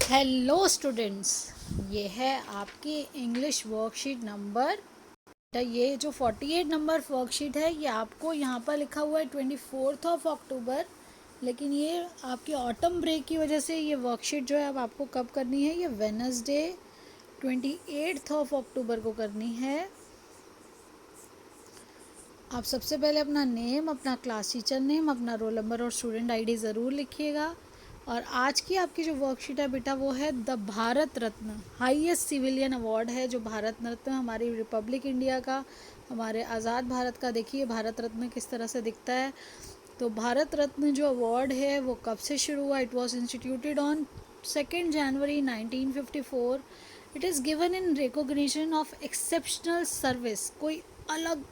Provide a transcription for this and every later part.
Hello students, ये है आपकी इंग्लिश वर्कशीट नंबर। ये जो 48 नंबर वर्कशीट है ये आपको यहाँ पर लिखा हुआ है 24 अक्टूबर। लेकिन ये आपकी ऑटम ब्रेक की वजह से ये वर्कशीट जो है अब आपको कब करनी है, ये वेनसडे 28 अक्टूबर को करनी है। आप सबसे पहले अपना नेम, अपना क्लास टीचर नेम, अपना रोल नंबर और स्टूडेंट आईडी ज़रूर लिखिएगा। और आज की आपकी जो वर्कशीट है बेटा वो है the Bharat Ratna, highest civilian award है जो भारत रत्न हमारी रिपब्लिक इंडिया का, हमारे आज़ाद भारत का। देखिए भारत रत्न किस तरह से दिखता है। तो भारत रत्न जो अवार्ड है वो कब से शुरू हुआ? It was instituted on 2 January 1954। It is given in recognition of exceptional service. कोई अलग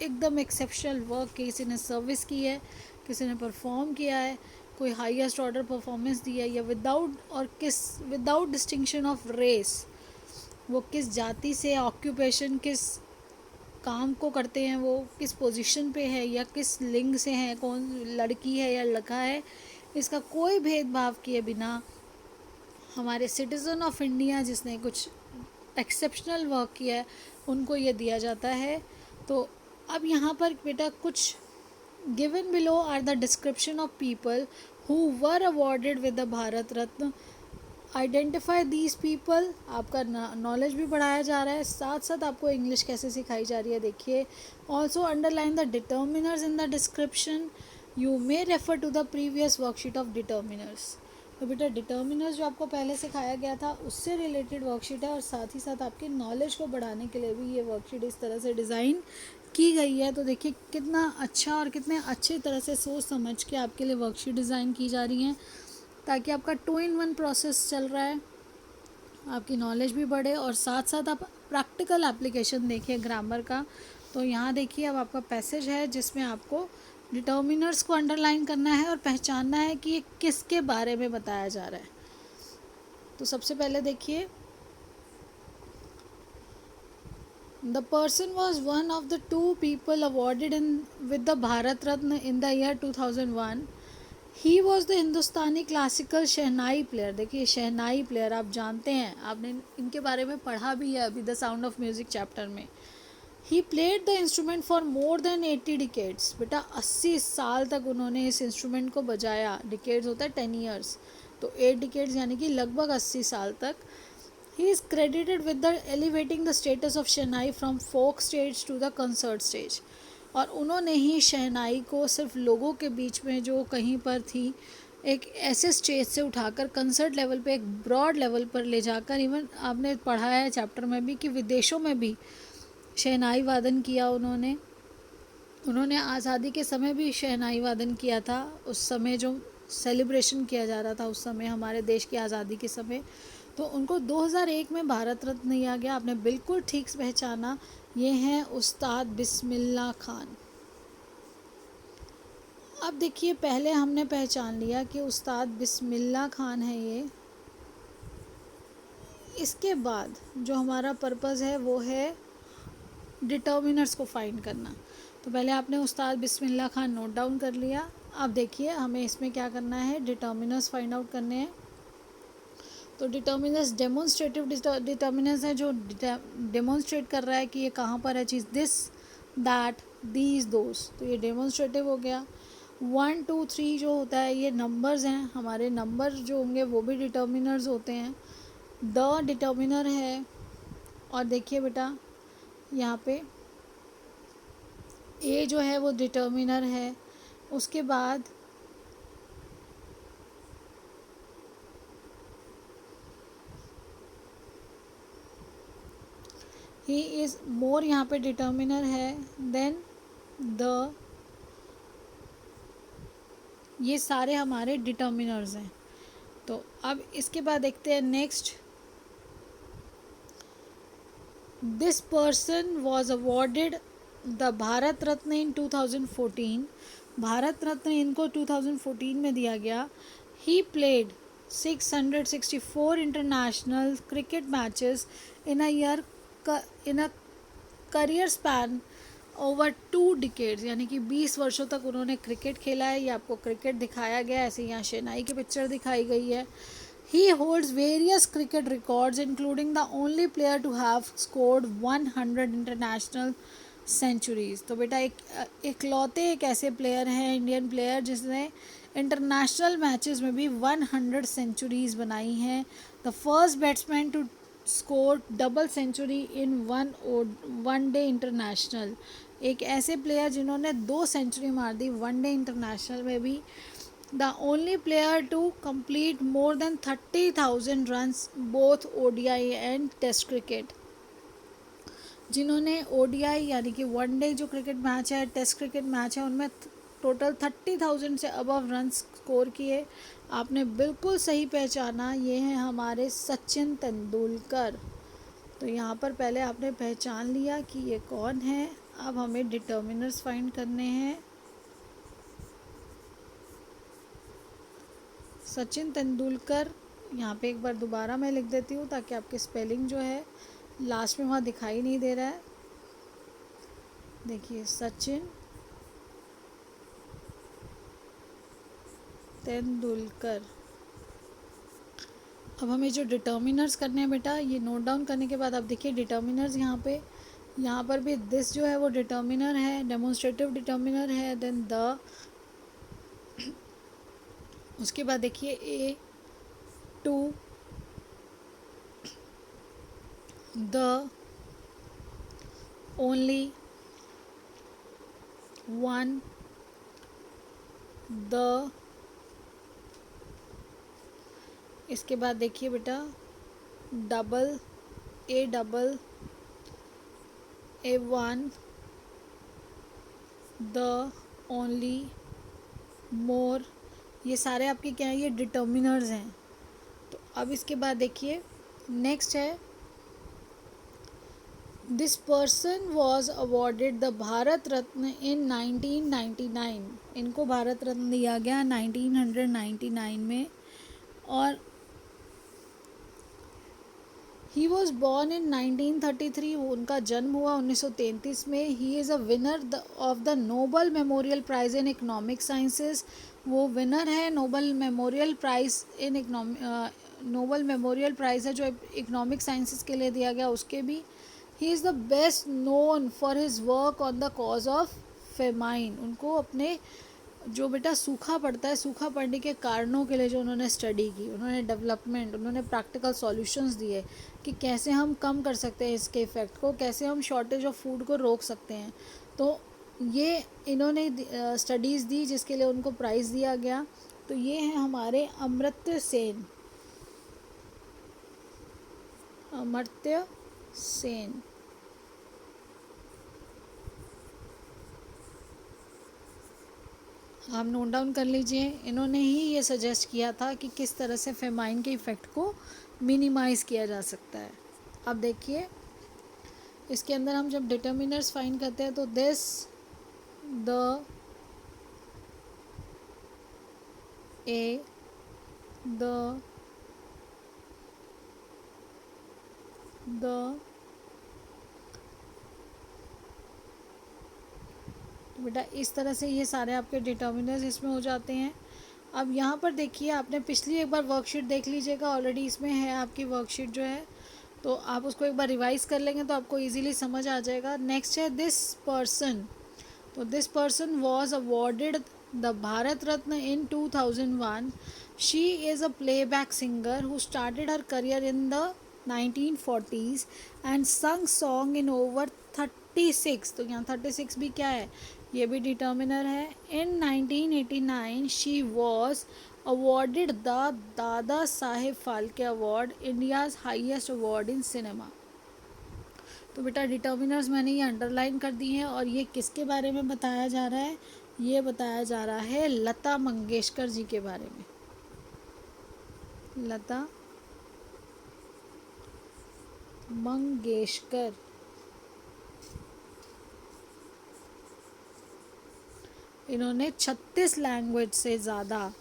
एकदम एक्सेप्शनल वर्क किसी ने सर्विस की है, किसी ने परफॉर्म किया है, कोई हाईएस्ट ऑर्डर परफॉर्मेंस दी है, या विदाउट डिस्टिंक्शन ऑफ रेस, वो किस जाति से, ऑक्यूपेशन किस काम को करते हैं, वो किस पोजीशन पे है, या किस लिंग से है, कौन लड़की है या लड़का है, इसका कोई भेदभाव किए बिना हमारे सिटीज़न ऑफ इंडिया जिसने कुछ एक्सेप्शनल वर्क किया है उनको ये दिया जाता है। तो अब यहाँ पर बेटा कुछ given below are the description of people who were awarded with the Bharat Ratna. Identify these people. आपका नॉलेज भी बढ़ाया जा रहा है, साथ साथ आपको इंग्लिश कैसे सिखाई जा रही है देखिए। Also underline the determiners in the description. You may refer to the previous worksheet of determiners. तो बेटा डिटर्मिनर्स जो आपको पहले सिखाया गया था उससे रिलेटेड वर्कशीट है, और साथ ही साथ आपके नॉलेज को बढ़ाने के लिए भी ये वर्कशीट इस तरह से डिज़ाइन की गई है। तो देखिए कितना अच्छा और कितने अच्छी तरह से सोच समझ के आपके लिए वर्कशीट डिज़ाइन की जा रही हैं, ताकि आपका 2 in 1 प्रोसेस चल रहा है, आपकी नॉलेज भी बढ़े और साथ साथ आप प्रैक्टिकल एप्लीकेशन देखिए ग्रामर का। तो यहाँ देखिए अब आपका पैसेज है जिसमें आपको डिटर्मिनर्स को अंडरलाइन करना है और पहचानना है कि ये किसके बारे में बताया जा रहा है। तो सबसे पहले देखिए, the person was one of the 2 people awarded in with the Bharat Ratna in the year 2001. He was the Hindustani classical shehnai player. देखिए शहनाई प्लेयर आप जानते हैं, आपने इनके बारे में पढ़ा भी है अभी the sound of music chapter में। He played the instrument for more than 80 decades. बेटा 80 साल तक उन्होंने इस इंस्ट्रूमेंट को बजाया। डिकेड्स होता है 10 years, तो 8 डिकेड्स यानी कि लगभग 80 साल तक। He is credited with the elevating the status of shehnai from folk stage to the concert stage. और उन्होंने ही शहनाई को सिर्फ लोगों के बीच में जो कहीं पर थी एक ऐसे स्टेज से उठाकर कंसर्ट लेवल पे, एक ब्रॉड लेवल पर ले जाकर, इवन आपने पढ़ा है चैप्टर में भी कि विदेशों में भी शहनाई वादन किया उन्होंने आज़ादी के समय भी शहनाई वादन किया था। उस समय जो सेलिब्रेशन किया जा रहा था उस समय हमारे देश की आज़ादी के समय, तो उनको 2001 में भारत रत्न दिया गया। आपने बिल्कुल ठीक पहचाना, ये हैं उस्ताद बिस्मिल्लाह खान। अब देखिए पहले हमने पहचान लिया कि उस्ताद बिस्मिल्लाह खान है ये। इसके बाद जो हमारा पर्पज़ है वो है डिटर्मिनर्स को फाइंड करना। तो पहले आपने उस्ताद बिस्मिल्लाह खान नोट डाउन कर लिया। अब देखिए हमें इसमें क्या करना है, डिटर्मिनर्स फाइंड आउट करने हैं। तो डिटर्मिनर्स डेमोन्स्ट्रेटिव डिटर्मिनर्स है जो डेमोन्स्ट्रेट कर रहा है कि ये कहाँ पर है चीज़, दिस दैट दीज दोस। तो ये डेमोन्स्ट्रेटिव हो गया। 1 2 3 जो होता है ये नंबर्स हैं, हमारे नंबर जो होंगे वो भी डिटर्मिनर्स होते हैं। द डिटर्मिनर है, और देखिए बेटा यहाँ पे ए जो है वो डिटर्मिनर है। उसके बाद ही इज़ मोर यहाँ पे डिटर्मिनर है। देन द, ये सारे हमारे डिटर्मिनर्स हैं। तो अब इसके बाद देखते हैं next, this person was awarded the Bharat Ratna in 2014। Bharat Ratna इनको 2014 में दिया गया। He played 664 international cricket matches in a year, in a career span over 2 decades, यानी कि 20 वर्षों तक उन्होंने क्रिकेट खेला है। ये आपको क्रिकेट दिखाया गया है, ऐसे यहाँ शहनाई की पिक्चर दिखाई गई है। He holds various cricket records, including the only player to have scored 100 international centuries. तो बेटा इकलौते एक ऐसे प्लेयर हैं, इंडियन प्लेयर, जिसने इंटरनेशनल मैचेस में भी 100 सेंचुरीज बनाई हैं। The first batsman to score double century in one day international. एक ऐसे प्लेयर जिन्होंने 2 सेंचुरी मार दी वन डे इंटरनेशनल में भी। The only player to complete more than 30,000 runs both ODI and test cricket. जिन्होंने ओडीआई यानी कि वन डे जो क्रिकेट मैच है, टेस्ट क्रिकेट मैच है, उनमें टोटल 30,000 से अबव रन स्कोर किए। आपने बिल्कुल सही पहचाना, ये हैं हमारे सचिन तेंदुलकर। तो यहाँ पर पहले आपने पहचान लिया कि ये कौन है। अब हमें डिटर्मिनर्स फाइंड करने हैं। सचिन तेंदुलकर, यहाँ पे एक बार दोबारा मैं लिख देती हूँ ताकि आपकी स्पेलिंग जो है लास्ट में वहाँ दिखाई नहीं दे रहा है। देखिए, सचिन तेंदुलकर। अब हमें जो डिटर्मिनर्स करने हैं बेटा, ये नोट डाउन करने के बाद आप देखिए डिटर्मिनर्स यहाँ पर भी दिस जो है वो डिटर्मिनर है, डेमोन्स्ट्रेटिव डिटर्मिनर है। देन द, उसके बाद देखिए a, two, the, only, one, the. इसके बाद देखिए बेटा double, a double, a one, the, only, more. ये सारे आपके क्या हैं, ये डिटर्मिनर्स हैं। तो अब इसके बाद देखिए नेक्स्ट है, this person was awarded the Bharat Ratna in 1999। इनको भारत रत्न दिया गया 1999 में। और ही वॉज बॉर्न इन 1933, उनका जन्म हुआ 1933 में। He is a winner of the Nobel memorial prize in economic sciences. वो विनर है नोबल मेमोरियल प्राइज़ इन नोबल मेमोरियल प्राइज़ है जो इकनॉमिक साइंसेस के लिए दिया गया, उसके भी। He is the best known for his work on the cause of famine. उनको अपने जो बेटा सूखा पड़ता है, सूखा पड़ने के कारणों के लिए जो उन्होंने स्टडी की, उन्होंने डेवलपमेंट, उन्होंने प्रैक्टिकल सॉल्यूशंस दिए कि कैसे हम कम कर सकते हैं इसके इफ़ेक्ट को, कैसे हम शॉर्टेज ऑफ फूड को रोक सकते हैं। तो ये इन्होंने स्टडीज़ दी जिसके लिए उनको प्राइज़ दिया गया। तो ये हैं हमारे अमर्त्य सेन। अमर्त्य सेन। आप नोट डाउन कर लीजिए। इन्होंने ही ये सजेस्ट किया था कि किस तरह से फेमाइन के इफ़ेक्ट को मिनिमाइज़ किया जा सकता है। अब देखिए इसके अंदर हम जब डिटर्मिनर्स फाइंड करते हैं तो दिस, द, ए, द, तो बेटा इस तरह से ये सारे आपके डिटर्मिनर्स इसमें हो जाते हैं। अब यहाँ पर देखिए, आपने पिछली एक बार वर्कशीट देख लीजिएगा, ऑलरेडी इसमें है आपकी वर्कशीट जो है, तो आप उसको एक बार रिवाइज कर लेंगे तो आपको इजीली समझ आ जाएगा। नेक्स्ट है दिस पर्सन। तो this person was awarded the Bharat Ratna in 2001। She is a playback singer who started her career in the 1940s and संग सॉन्ग इन ओवर 36। तो यहाँ 36 भी क्या है, ये भी डिटर्मिनर है। In 1989 she was awarded the Dada Saheb Phalke award, India's highest award in cinema. तो बेटा डिटर्मिनर्स मैंने ये अंडरलाइन कर दी हैं। और ये किसके बारे में बताया जा रहा है, ये बताया जा रहा है लता मंगेशकर जी के बारे में। लता मंगेशकर। इन्होंने 36 लैंग्वेज से ज़्यादा,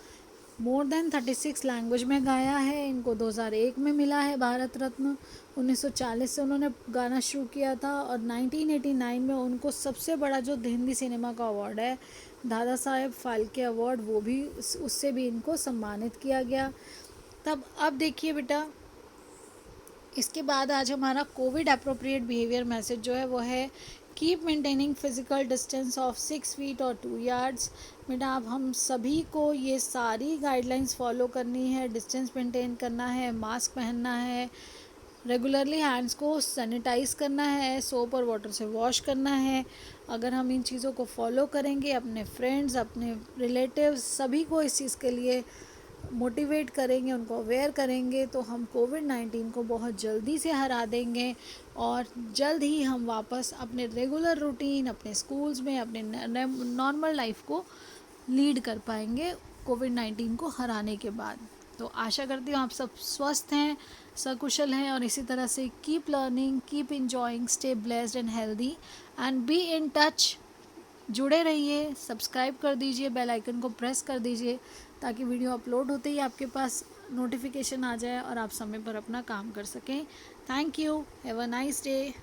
मोर देन 36 लैंग्वेज में गाया है। इनको 2001 में मिला है भारत रत्न। 1940 से उन्होंने गाना शुरू किया था और 1989 में उनको सबसे बड़ा जो हिंदी सिनेमा का अवार्ड है दादा साहेब फाल्के अवार्ड, वो भी उससे भी इनको सम्मानित किया गया। तब अब देखिए बेटा, इसके बाद आज हमारा कोविड अप्रोप्रिएट बिहेवियर मैसेज जो है वो है keep maintaining physical distance of 6 feet और 2 यार्ड्स। बेटा अब हम सभी को ये सारी गाइडलाइंस फॉलो करनी है, डिस्टेंस मेंटेन करना है, मास्क पहनना है, रेगुलरली हैंड्स को सैनिटाइज़ करना है, सोप और वाटर से वॉश करना है। अगर हम इन चीज़ों को फॉलो करेंगे, अपने फ्रेंड्स, अपने रिलेटिव्स सभी को इस चीज़ के लिए मोटिवेट करेंगे, उनको अवेयर करेंगे, तो हम कोविड-19 को बहुत जल्दी से हरा देंगे और जल्द ही हम वापस अपने रेगुलर रूटीन, अपने स्कूल्स में, अपने नॉर्मल लाइफ को लीड कर पाएंगे कोविड-19 को हराने के बाद। तो आशा करती हूँ आप सब स्वस्थ हैं, सकुशल हैं और इसी तरह से keep learning, keep enjoying, stay blessed and healthy and be in touch. जुड़े रहिए, सब्सक्राइब कर दीजिए, बेल आइकन को प्रेस कर दीजिए ताकि वीडियो अपलोड होते ही आपके पास नोटिफिकेशन आ जाए और आप समय पर अपना काम कर सकें। Thank you, have a nice day.